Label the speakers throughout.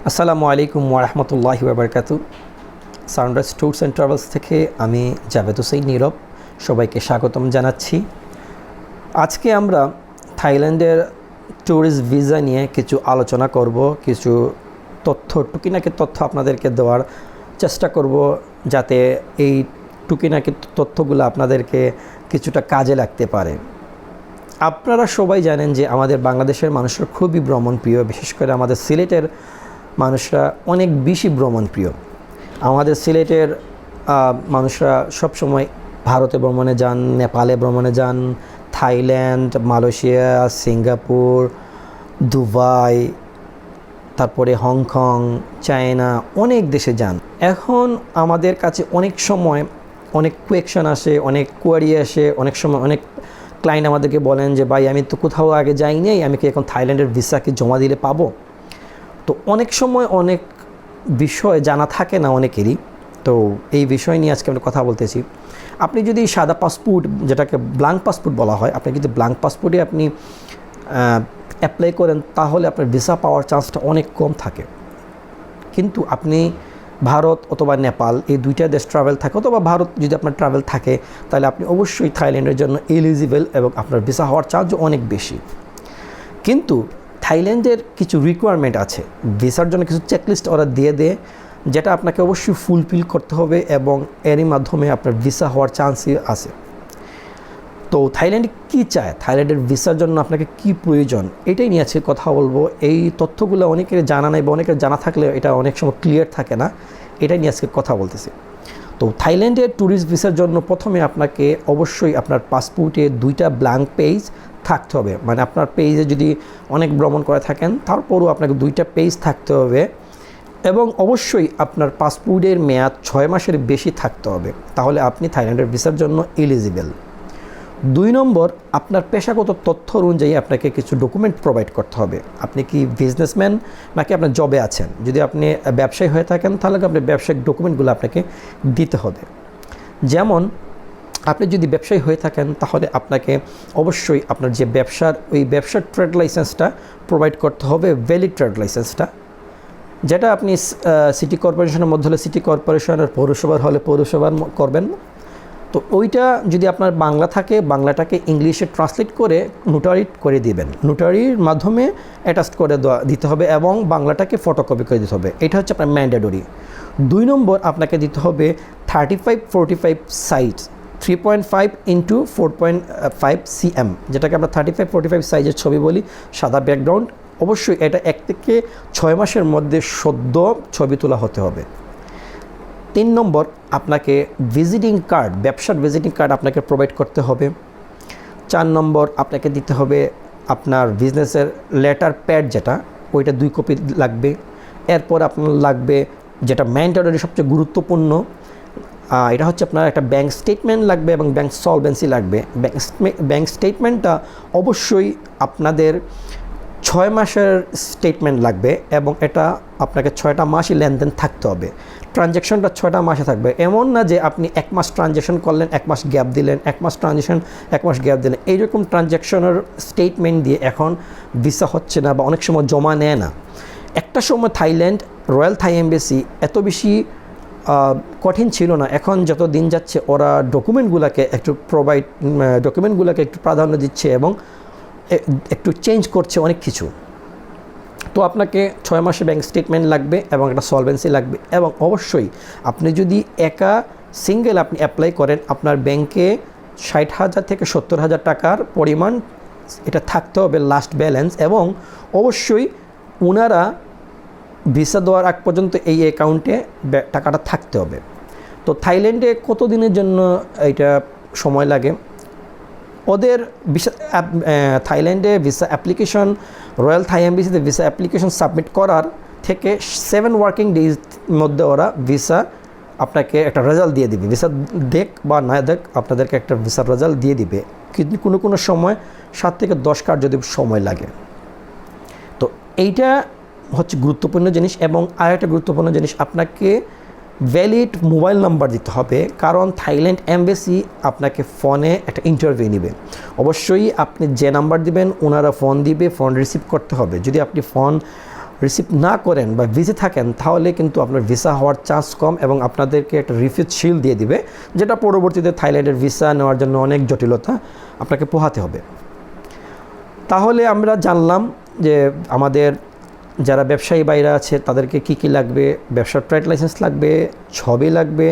Speaker 1: আসসালামু আলাইকুম ওয়া রাহমাতুল্লাহি ওয়া বারাকাতুহু। সানরাইজ ট্যুরস অ্যান্ড ট্রাভেলস থেকে আমি জাভেদ হোসেন নীরব সবাইকে স্বাগতম জানাচ্ছি। আজকে আমরা থাইল্যান্ডের ট্যুরিস্ট ভিসা নিয়ে কিছু আলোচনা করব, কিছু টুকিনাকি তথ্য আপনাদেরকে দেওয়ার চেষ্টা করব, যাতে এই টুকিনাকি তথ্যগুলো আপনাদেরকে কিছুটা কাজে লাগতে পারে। আপনারা সবাই জানেন যে আমাদের বাংলাদেশের মানুষরা খুবই ভ্রমণপ্রিয়, বিশেষ করে আমাদের সিলেটের মানুষরা অনেক বেশি ভ্রমণপ্রিয়। আমাদের সিলেটের মানুষরা সবসময় ভারতে ভ্রমণে যান, নেপালে ভ্রমণে যান, থাইল্যান্ড, মালয়েশিয়া, সিঙ্গাপুর, দুবাই, তারপরে হংকং, চায়না, অনেক দেশে যান। এখন আমাদের কাছে অনেক সময় অনেক কোয়েকশন আসে, অনেক কোয়ারি আসে, অনেক সময় অনেক ক্লায়েন্ট আমাদেরকে বলেন যে ভাই আমি তো কোথাও আগে যাইনি, আমি কি এখন থাইল্যান্ডের ভিসা কি জমা দিলে পাবো? তো অনেক সময় অনেক বিষয় জানা থাকে না অনেকেরই। তো এই বিষয় নিয়ে আজকে আমরা কথা বলতেছি। আপনি যদি সাদা পাসপোর্ট, যেটাকে ব্ল্যাঙ্ক পাসপোর্ট বলা হয়, আপনি যদি ব্ল্যাঙ্ক পাসপোর্টে আপনি অ্যাপ্লাই করেন, তাহলে আপনার ভিসা পাওয়ার চান্সটা অনেক কম থাকে। কিন্তু আপনি ভারত অথবা নেপাল এই দুইটা দেশ ট্রাভেল থাকে, অথবা ভারত যদি আপনার ট্রাভেল থাকে, তাহলে আপনি অবশ্যই থাইল্যান্ডের জন্য এলিজিবল এবং আপনার ভিসা হওয়ার চান্সও অনেক বেশি। কিন্তু থাইল্যান্ডের কিছু রিকোয়ারমেন্ট আছে, ভিসার জন্য কিছু চেকলিস্ট ওরা দিয়ে দেয়, যেটা আপনাকে অবশ্যই ফুলফিল করতে হবে এবং এরই মাধ্যমে আপনার ভিসা হওয়ার চান্সই আছে। তো থাইল্যান্ড কী চায়, থাইল্যান্ডের ভিসার জন্য আপনাকে কি প্রয়োজন, এটাই নিয়ে আজকে কথা বলবো। এই তথ্যগুলো অনেকের জানা নেই বা অনেকের জানা থাকলে এটা অনেক সময় ক্লিয়ার থাকে না, এটাই নিয়ে আজকে কথা বলতেছি। তো থাইল্যান্ডের ট্যুরিস্ট ভিসার জন্য প্রথমে আপনাকে অবশ্যই আপনার পাসপোর্টে 2টা ব্ল্যাঙ্ক পেজ থাকতে হবে। মানে আপনার পেজে যদি অনেক ভ্রমণ করে থাকেন, তারপরও আপনাকে 2টা পেজ থাকতে হবে এবং অবশ্যই আপনার পাসপোর্টের মেয়াদ 6 মাসের বেশি থাকতে হবে, তাহলে আপনি থাইল্যান্ডের ভিসার জন্য এলিজিবল। 2 নম্বর, আপনার পেশাগত তথ্য অনুযায়ী আপনাকে কিছু ডকুমেন্ট প্রোভাইড করতে হবে। আপনি কি বিজনেসম্যান নাকি আপনার জবে আছেন? যদি আপনি ব্যবসায়ী হয়ে থাকেন, তাহলে আপনার ব্যবসায়িক ডকুমেন্টগুলো আপনাকে দিতে হবে। যেমন আপনি যদি ব্যবসায়ী হয়ে থাকেন, তাহলে আপনাকে অবশ্যই আপনার যে ওই ব্যবসার ট্রেড লাইসেন্সটা প্রোভাইড করতে হবে, ভ্যালিড ট্রেড লাইসেন্সটা, যেটা আপনি সিটি কর্পোরেশনের মধ্যে হলে সিটি কর্পোরেশনের, পৌরসভার হলে পৌরসভার করবেন। তো ওইটা যদি আপনার বাংলা থাকে, বাংলাটাকে ইংলিশে ট্রান্সলেট করে নোটারি করে দিবেন, নোটারির মাধ্যমে অ্যাটাচ করে দিতে হবে এবং বাংলাটাকে ফটোকপি করে দিতে হবে। এটা হচ্ছে আপনার ম্যান্ডেটরি। 2 নম্বর, আপনাকে দিতে হবে 35-45 সাইজ, 3.5 ইন্টু 4.5 cm, যেটাকে আমরা 35-45 সাইজের ছবি বলি, সাদা ব্যাকগ্রাউন্ড। অবশ্যই এটা 1 থেকে 6 মাসের মধ্যে সদ্য ছবি তোলা হতে হবে। 3 নম্বর, আপনাকে ভিজিটিং কার্ড, ব্যবসার ভিজিটিং কার্ড আপনাকে প্রোভাইড করতে হবে। 4 নম্বর, আপনাকে দিতে হবে আপনার বিজনেসের লেটার প্যাড, যেটা ওইটা 2 কপি লাগবে। এরপর আপনার লাগবে, যেটা ম্যান্ডেটরি সবচেয়ে গুরুত্বপূর্ণ, এটা হচ্ছে আপনার একটা ব্যাঙ্ক স্টেটমেন্ট লাগবে এবং ব্যাঙ্ক সলভেন্সি লাগবে। ব্যাঙ্ক স্টেটমেন্টটা অবশ্যই আপনাদের 6 মাসের স্টেটমেন্ট লাগবে এবং এটা আপনাকে 6টা মাসই লেনদেন থাকতে হবে। ট্রানজ্যাকশনটা 6টা মাসে থাকবে, এমন না যে আপনি 1 মাস ট্রানজ্যাকশন করলেন, 1 মাস গ্যাপ দিলেন, 1 মাস ট্রানজ্যাকশন 1 মাস গ্যাপ দিলেন। এইরকম ট্রানজ্যাকশনের স্টেটমেন্ট দিয়ে এখন ভিসা হচ্ছে না বা অনেক সময় জমা নেয় না। একটা সময় থাইল্যান্ড রয়্যাল থাই এম্বাসি এত বেশি কঠিন ছিল না, এখন যত দিন যাচ্ছে ওরা ডকুমেন্টগুলোকে একটু প্রাধান্য দিচ্ছে এবং একটু চেঞ্জ করছে অনেক কিছু। তো আপনাকে 6 মাসে ব্যাঙ্ক স্টেটমেন্ট লাগবে এবং একটা সলভেন্সি লাগবে এবং অবশ্যই আপনি যদি সিঙ্গেল আপনি অ্যাপ্লাই করেন, আপনার ব্যাংকে 60,000 থেকে 70,000 টাকার পরিমাণ এটা থাকতে হবে লাস্ট ব্যালেন্স, এবং অবশ্যই ওনারা ভিসা দেওয়ার আগ পর্যন্ত এই অ্যাকাউন্টে টাকাটা থাকতে হবে। তো থাইল্যান্ডে কত দিনের জন্য এটা সময় লাগে? ওদের থাইল্যান্ডে visa application, Royal Thai এম্বাসিতে visa application submit করার থেকে 7 ওয়ার্কিং ডেজ মধ্যে ওরা ভিসা আপনাকে একটা রেজাল্ট দিয়ে দিবে। ভিসা দেখ বা না দেখ, আপনাদেরকে একটা ভিসার রেজাল্ট দিয়ে দিবে, কিন্তু কোনো সময় 7 থেকে 10 কার যদি সময় লাগে। তো এইটা হচ্ছে গুরুত্বপূর্ণ জিনিস। এবং আরেকটা গুরুত্বপূর্ণ জিনিস, আপনাকে ভ্যালিড মোবাইল নাম্বার দিতে হবে, কারণ থাইল্যান্ড এম্বাসি আপনাকে ফোনে একটা ইন্টারভিউ নেবে। অবশ্যই আপনি যে নাম্বার দিবেন ওনারা ফোন দিবে, ফোন রিসিভ করতে হবে। যদি আপনি ফোন রিসিভ না করেন বা বিজি থাকেন, তাহলে কিন্তু আপনার ভিসা হওয়ার চান্স কম এবং আপনাদেরকে একটা রিফিউজ শিল দিয়ে দিবে, যেটা পরবর্তীতে থাইল্যান্ডের ভিসা নেওয়ার জন্য অনেক জটিলতা আপনাকে পোহাতে হবে। তাহলে আমরা জানলাম যে আমাদের যারা ব্যবসায়ী বাইরে আছে তাদেরকে কি কি লাগবে। ব্যবসার ট্রেড লাইসেন্স লাগবে, ছবি লাগবে,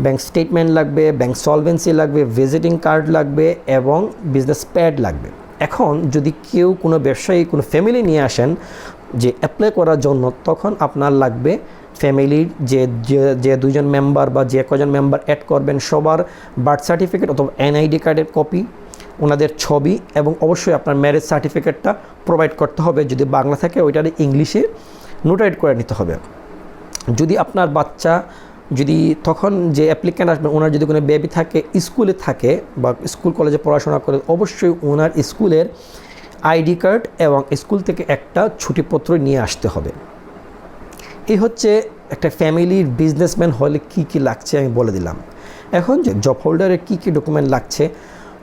Speaker 1: ব্যাংক স্টেটমেন্ট লাগবে, ব্যাংক সলভেন্সি লাগবে, ভিজিটিং কার্ড লাগবে এবং বিজনেস প্যাড লাগবে। এখন যদি কেউ কোনো ব্যবসায়ী কোনো ফ্যামিলি নিয়ে আসেন যে অ্যাপ্লাই করার জন্য, তখন আপনার লাগবে ফ্যামিলির যে দুজন মেম্বার বা যে কজন মেম্বার অ্যাড করবেন সবার বার্থ সার্টিফিকেট অথবা এনআইডি কার্ডের কপি, ওনাদের ছবি এবং অবশ্যই আপনার ম্যারেজ সার্টিফিকেটটা প্রোভাইড করতে হবে। যদি বাংলা থাকে ওইটার ইংলিশে নোটাইট করে নিতে হবে। যদি আপনার বাচ্চা যদি তখন যে অ্যাপ্লিক্যান্ট আসবেন ওনার যদি কোনো বেবি থাকে, স্কুলে থাকে বা স্কুল কলেজে পড়াশোনা করে, অবশ্যই ওনার স্কুলের আইডি কার্ড এবং স্কুল থেকে একটা ছুটিপত্র নিয়ে আসতে হবে। এই হচ্ছে একটা ফ্যামিলির বিজনেসম্যান হলে কি কি লাগছে আমি বলে দিলাম। এখন যে জব হোল্ডারের কি কি ডকুমেন্ট লাগছে,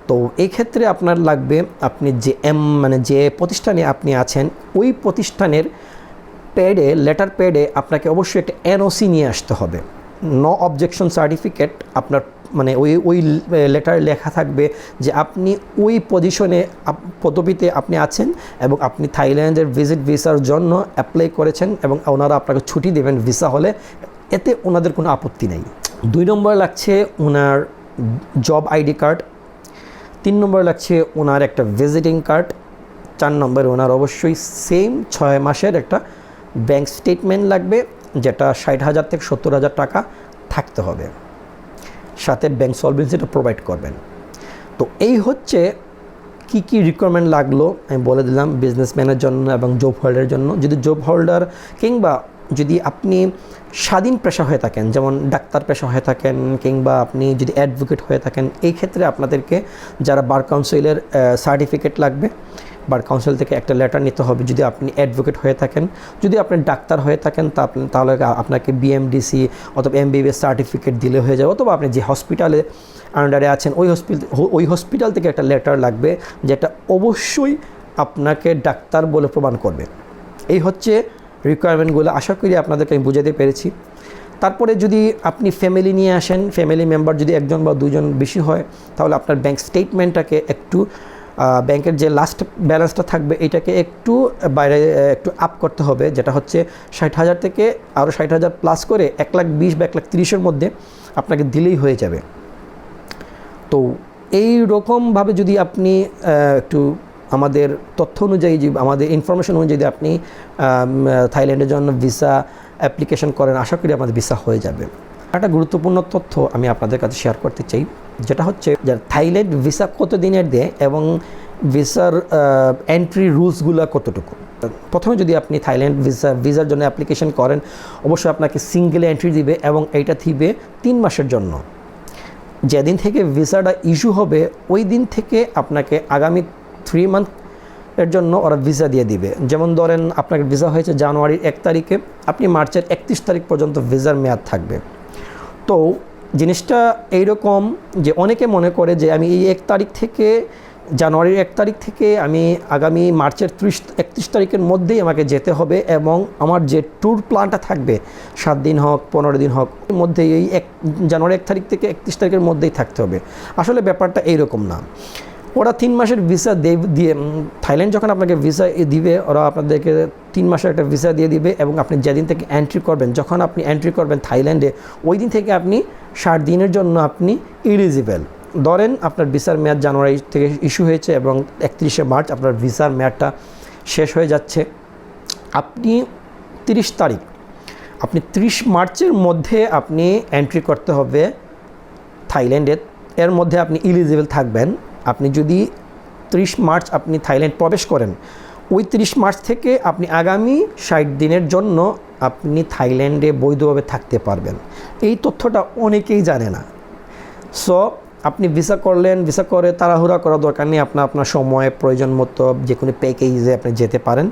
Speaker 1: তো এই ক্ষেত্রে আপনার লাগবে আপনি যে প্রতিষ্ঠানে আপনি আছেন ওই প্রতিষ্ঠানের প্যাডে, লেটার প্যাডে আপনাকে অবশ্যই একটা এনওসি নিয়ে আসতে হবে। নো অবজেকশন সার্টিফিকেট আপনার ওই লেটারে লেখা থাকবে যে আপনি ওই পদবিতে আপনি আছেন এবং আপনি থাইল্যান্ডের ভিজিট ভিসার জন্য অ্যাপ্লাই করেছেন এবং ওনারা আপনাকে ছুটি দেবেন ভিসা হলে, এতে ওনাদের কোনো আপত্তি নেই। 2 নম্বর লাগছে ওনার জব আইডি কার্ড, 3 নম্বর লাগছে ওনার একটা ভিজিটিং কার্ড, 4 নম্বরে ওনার অবশ্যই সেম 6 মাসের একটা ব্যাংক স্টেটমেন্ট লাগবে, যেটা 60,000 থেকে 70,000 টাকা থাকতে হবে, সাথে ব্যাংক সলভেন্সিটা প্রোভাইড করবেন। তো এই হচ্ছে কি কি রিকোয়ারমেন্ট লাগলো আমি বলে দিলাম বিজনেসম্যানের জন্য এবং জব হোল্ডারের জন্য। যদি জব হোল্ডার কিংবা যদি আপনি স্বাধীন পেশা হয়ে থাকেন, যেমন ডাক্তার পেশা হয়ে থাকেন কিংবা আপনি যদি অ্যাডভোকেট হয়ে থাকেন, এই ক্ষেত্রে আপনাদেরকে যারা বার কাউন্সিলের সার্টিফিকেট লাগবে, বার কাউন্সিল থেকে একটা লেটার নিতে হবে যদি আপনি অ্যাডভোকেট হয়ে থাকেন। যদি আপনি ডাক্তার হয়ে থাকেন তাহলে আপনাকে বিএমডিসি অথবা এমবিবিএস সার্টিফিকেট দিলে হয়ে যাবে, অথবা আপনি যে হসপিটালে আন্ডারে আছেন ওই হসপিটাল থেকে একটা লেটার লাগবে যেটা অবশ্যই আপনাকে ডাক্তার বলে প্রমাণ করবে। এই হচ্ছে রিকোয়ারমেন্টগুলো। আশা করি আপনাদেরকে আমি বুঝাতে পেরেছি। তারপরে যদি আপনি ফ্যামিলি নিয়ে আসেন, ফ্যামিলি মেম্বার যদি 1 বা 2 বেশি হয়, তাহলে আপনার ব্যাংক স্টেটমেন্টটাকে একটু ব্যাংকের যে লাস্ট ব্যালেন্সটা থাকবে এটাকে একটু বাইরে একটু আপ করতে হবে, যেটা হচ্ছে 60,000 থেকে আরও 60,000 প্লাস করে 1,20,000 বা 1,30,000 মধ্যে আপনাকে দিলেই হয়ে যাবে। তো এই রকমভাবে যদি আপনি একটু আমাদের তথ্য অনুযায়ী, আমাদের ইনফরমেশন অনুযায়ী আপনি থাইল্যান্ডের জন্য ভিসা অ্যাপ্লিকেশন করেন, আশা করি আপনাদের ভিসা হয়ে যাবে। একটা গুরুত্বপূর্ণ তথ্য আমি আপনাদের কাছে শেয়ার করতে চাই, যেটা হচ্ছে যে থাইল্যান্ড ভিসা কত দিনের দেয় এবং ভিসার এন্ট্রি রুলসগুলো কতটুকু। প্রথমে যদি আপনি থাইল্যান্ড ভিসার জন্য অ্যাপ্লিকেশন করেন, অবশ্যই আপনাকে সিঙ্গেল এন্ট্রি দিবে এবং এইটা দিবে 3 মাসের জন্য। যেদিন থেকে ভিসাটা ইস্যু হবে ওই দিন থেকে আপনাকে আগামী 3 মান্থ এর জন্য ওরা ভিসা দিয়ে দিবে। যেমন ধরেন আপনার ভিসা হয়েছে জানুয়ারির 1 তারিখে, আপনি মার্চের 31 তারিখ পর্যন্ত ভিসার মেয়াদ থাকবে। তো জিনিসটা এইরকম যে অনেকে মনে করে যে আমি এই জানুয়ারির 1 তারিখ থেকে আমি আগামী মার্চের 31 তারিখের মধ্যেই আমাকে যেতে হবে এবং আমার যে ট্যুর প্ল্যানটা থাকবে 7 দিন হোক 15 দিন হোক এর মধ্যেই এই জানুয়ারি 1 তারিখ থেকে 31 তারিখের মধ্যেই থাকতে হবে। আসলে ব্যাপারটা এইরকম না। ওরা 3 মাসের ভিসা দিয়ে থাইল্যান্ড যখন আপনাকে ভিসা দিবে, ওরা আপনাদেরকে 3 মাসের একটা ভিসা দিয়ে দিবে এবং আপনি যেদিন থেকে এন্ট্রি করবেন, যখন আপনি এন্ট্রি করবেন থাইল্যান্ডে, ওই দিন থেকে আপনি 60 দিনের জন্য আপনি এলিজিবল। ধরেন আপনার ভিসার মেয়াদ জানুয়ারি থেকে ইস্যু হয়েছে এবং 31শে মার্চ আপনার ভিসার মেয়াদটা শেষ হয়ে যাচ্ছে। আপনি 30 মার্চের মধ্যে আপনি এন্ট্রি করতে হবে থাইল্যান্ডে, এর মধ্যে আপনি এলিজিবল থাকবেন। আপনি যদি 30 মার্চ আপনি থাইল্যান্ড প্রবেশ করেন, ওই 30 মার্চ থেকে আপনি আগামী 60 দিনের জন্য আপনি থাইল্যান্ডে বৈধভাবে থাকতে পারবেন। এই তথ্যটা অনেকেই জানে না। সো আপনি ভিসা করলেন, ভিসা করে তাড়াহুড়া করার দরকার নেই। আপনার সময় প্রয়োজন মতো যে কোনো প্যাকেজে আপনি যেতে পারেন।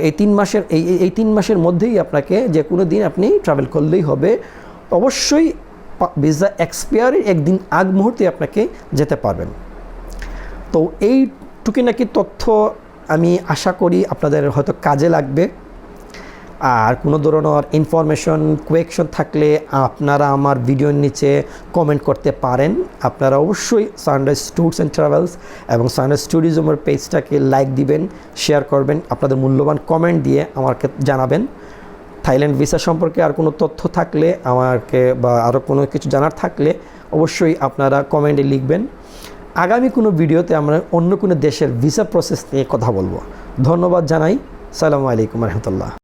Speaker 1: এই 3 মাসের মধ্যেই আপনাকে যে কোনো দিন আপনি ট্রাভেল করলেই হবে। অবশ্যই ভিসা এক্সপায়ারির 1 দিন আগ মুহূর্তে আপনাকে যেতে পারবেন। তো এই টুকিনাকি তথ্য আমি আশা করি আপনাদের হয়তো কাজে লাগবে। আর কোনো ধরনের ইনফরমেশন কোয়েকশন থাকলে আপনারা আমার ভিডিওর নিচে কমেন্ট করতে পারেন। আপনারা অবশ্যই সানরাইজ ট্যুরস অ্যান্ড ট্রাভেলস এবং সানরাইজ ট্যুরিজমের পেজটাকে লাইক দিবেন, শেয়ার করবেন, আপনাদের মূল্যবান কমেন্ট দিয়ে আমাকে জানাবেন। থাইল্যান্ড ভিসা সম্পর্কে আর কোনো তথ্য থাকলে আমাকে বা আরও কোনো কিছু জানার থাকলে অবশ্যই আপনারা কমেন্টে লিখবেন। আগামী কোনো ভিডিওতে আমরা অন্য কোনো দেশের ভিসা প্রসেস নিয়ে কথা বলবো। ধন্যবাদ জানাই। আসসালামু আলাইকুম রহমতুল্লাহ।